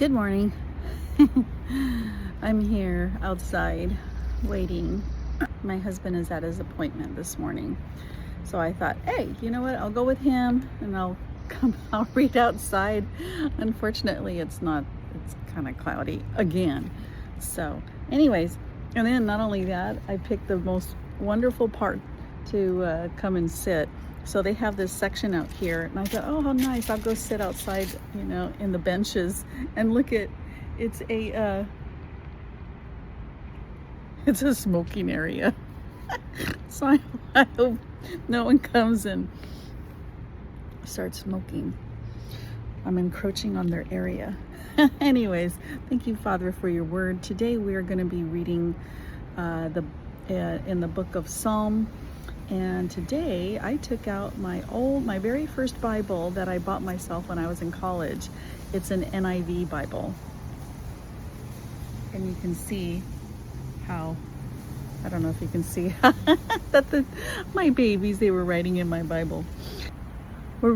Good morning. I'm here outside waiting. My husband is at his appointment this morning. So I thought, hey, you know what? I'll go with him and I'll read outside. Unfortunately, it's kind of cloudy again. So, anyways, and then not only that, I picked the most wonderful park to come and sit. So they have this section out here, and I thought, oh, how nice! I'll go sit outside, in the benches and look at. It's a it's a smoking area. So I hope no one comes and starts smoking. I'm encroaching on their area. Anyways, thank you, Father, for your word. Today we are going to be reading in the book of Psalm. And today I took out my very first Bible that I bought myself when I was in college. It's an NIV Bible. And you can see how, I don't know if you can see that my babies, they were writing in my Bible. We're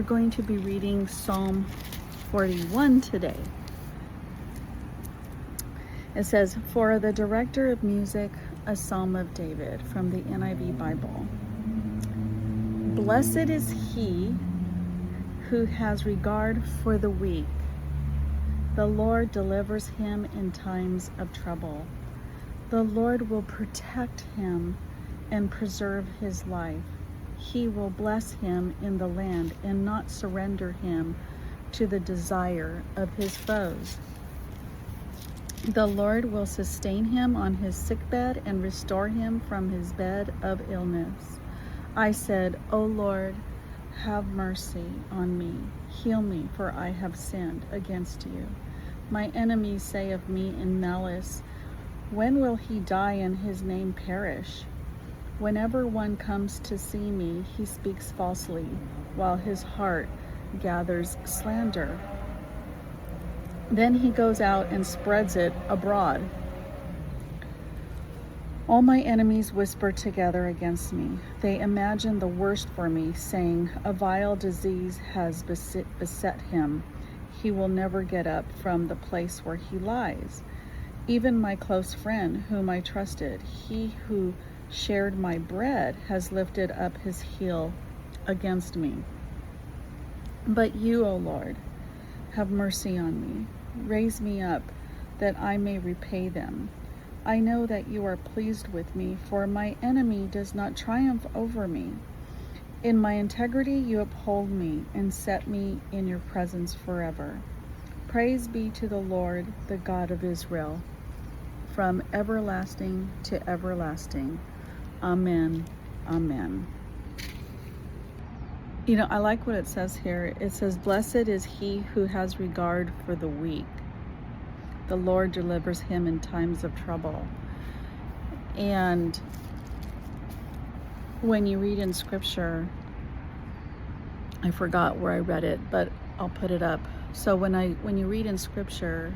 going to be reading Psalm 41 today. It says, for the director of music, a Psalm of David, from the NIV Bible. Blessed is he who has regard for the weak. The Lord delivers him in times of trouble. The Lord will protect him and preserve his life. He will bless him in the land and not surrender him to the desire of his foes. The Lord will sustain him on his sickbed and restore him from his bed of illness. I said, O Lord, have mercy on me. Heal me, for I have sinned against you. My enemies say of me in malice, when will he die and his name perish? Whenever one comes to see me, he speaks falsely, while his heart gathers slander. Then he goes out and spreads it abroad. All my enemies whisper together against me. They imagine the worst for me, saying, a vile disease has beset him. He will never get up from the place where he lies. Even my close friend, whom I trusted, he who shared my bread, has lifted up his heel against me. But you, O Lord, have mercy on me. Raise me up, that I may repay them. I know that you are pleased with me, for my enemy does not triumph over me. In my integrity you uphold me, and set me in your presence forever. Praise be to the Lord, the God of Israel, from everlasting to everlasting. Amen. Amen. I like what it says here. It says, blessed is he who has regard for the weak. The Lord delivers him in times of trouble. And when you read in scripture, I forgot where I read it, but I'll put it up. So when you read in scripture,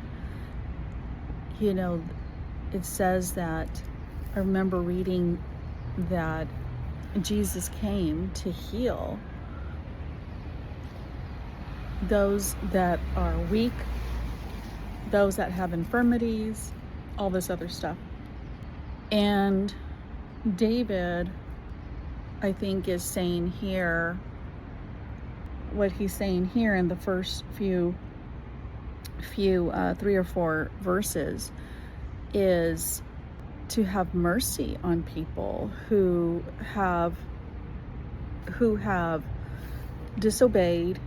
it says that, I remember reading that Jesus came to heal those that are weak, those that have infirmities, all this other stuff. And David, I think, is saying here, what he's saying here in the first few 3 or 4 verses, is to have mercy on people who have disobeyed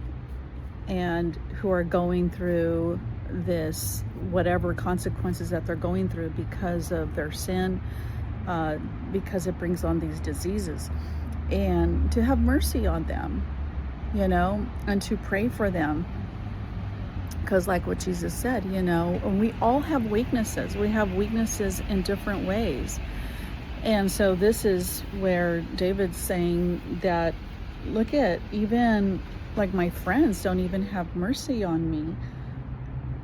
and who are going through this, whatever consequences that they're going through because of their sin, because it brings on these diseases, and to have mercy on them, and to pray for them. Because like what Jesus said, and we all have weaknesses. We have weaknesses in different ways. And so this is where David's saying that, look at, even like my friends don't even have mercy on me,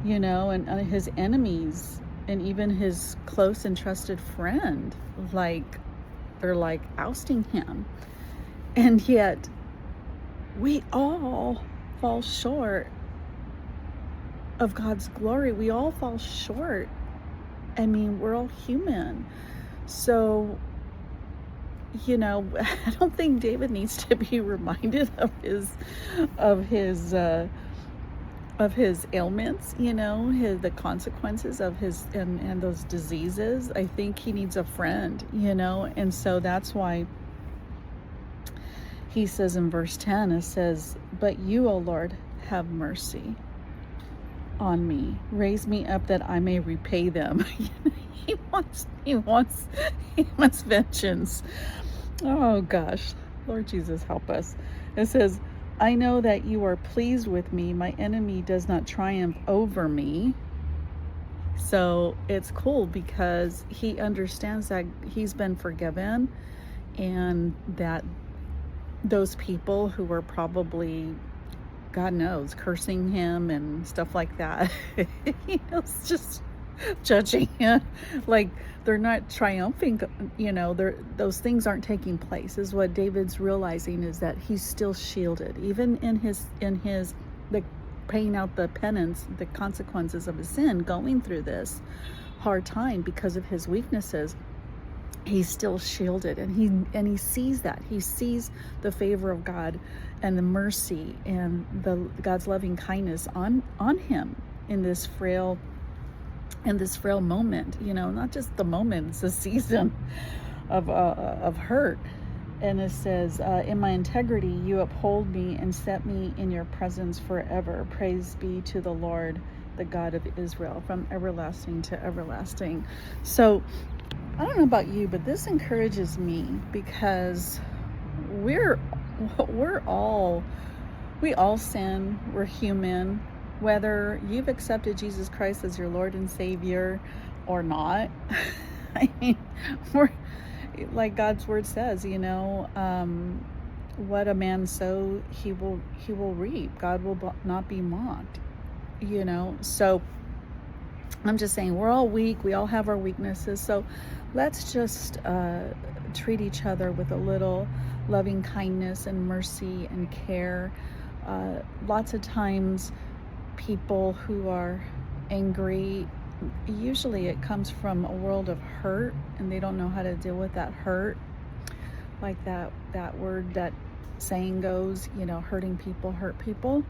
and his enemies, and even his close and trusted friend, they're ousting him. And yet we all fall short of God's glory. We all fall short. I mean, we're all human. So, I don't think David needs to be reminded of his ailments, the consequences of his and those diseases. I think he needs a friend, and so that's why he says in verse 10, it says, "But you, O Lord, have mercy on me. Raise me up that I may repay them." he wants vengeance. Oh gosh, Lord Jesus, help us. It says, "I know that you are pleased with me. My enemy does not triumph over me." So it's cool because he understands that he's been forgiven, and that those people who were probably, God knows, cursing him and stuff like that, it's just judging him, like they're not triumphing, those things aren't taking place. Is what David's realizing, is that he's still shielded, even in the paying out the penance, the consequences of his sin, going through this hard time because of his weaknesses. He's still shielded, and he sees that. He sees the favor of God and the mercy and God's loving kindness on him in this frail moment. Not just the moment; it's a season of hurt. And it says, "In my integrity, you uphold me and set me in your presence forever. Praise be to the Lord, the God of Israel, from everlasting to everlasting." So, I don't know about you, but this encourages me, because we all sin. We're human. Whether you've accepted Jesus Christ as your Lord and Savior or not, I mean, we're, like God's word says, what a man sow, he will reap. God will not be mocked. So I'm just saying, we're all weak. We all have our weaknesses. So let's just treat each other with a little loving kindness and mercy and care. Lots of times, people who are angry, usually it comes from a world of hurt, and they don't know how to deal with that hurt. Like that word, that saying goes, hurting people hurt people.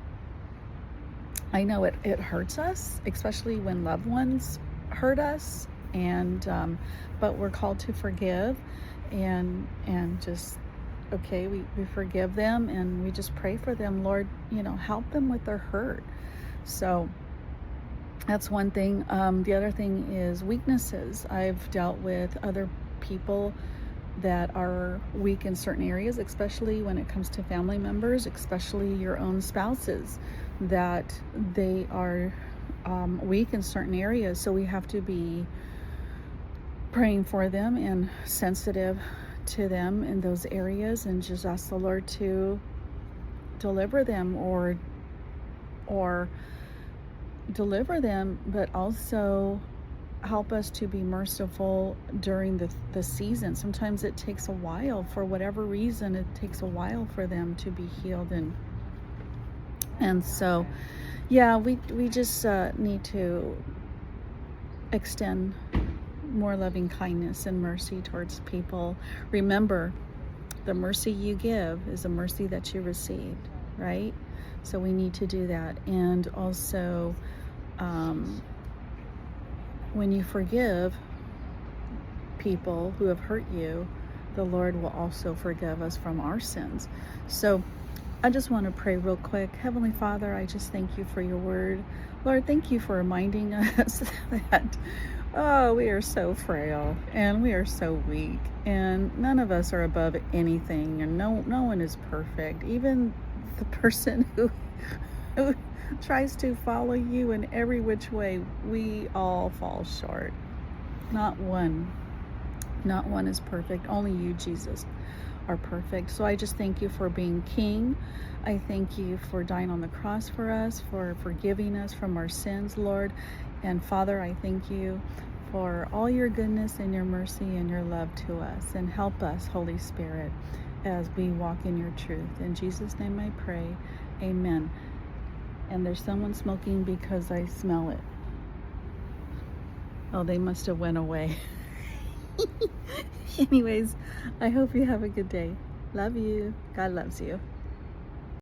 I know it hurts us, especially when loved ones hurt us, and but we're called to forgive, and just, okay, we forgive them, and we just pray for them. Lord, help them with their hurt. So that's one thing. The other thing is weaknesses. I've dealt with other people that are weak in certain areas, especially when it comes to family members, especially your own spouses, that they are weak in certain areas. So we have to be praying for them and sensitive to them in those areas, and just ask the Lord to deliver them, or deliver them, but also help us to be merciful during the season. Sometimes it takes a while, for whatever reason, it takes a while for them to be healed, and so yeah, we just need to extend more loving kindness and mercy towards people. Remember, the mercy you give is a mercy that you received, right? So we need to do that. And also, when you forgive people who have hurt you, the Lord will also forgive us from our sins. So I just want to pray real quick. Heavenly Father, I just thank you for your word. Lord, thank you for reminding us that, we are so frail, and we are so weak, and none of us are above anything, and no one is perfect. Even the person who tries to follow you in every which way, we all fall short. Not one is perfect. Only you, Jesus, are perfect. So I just thank you for being King. I thank you for dying on the cross for us, for forgiving us from our sins, Lord. And Father, I thank you for all your goodness and your mercy and your love to us. And help us, Holy Spirit, as we walk in your truth. In Jesus' name I pray. Amen. And there's someone smoking because I smell it. Oh, they must have went away. Anyways, I hope you have a good day. Love you. God loves you.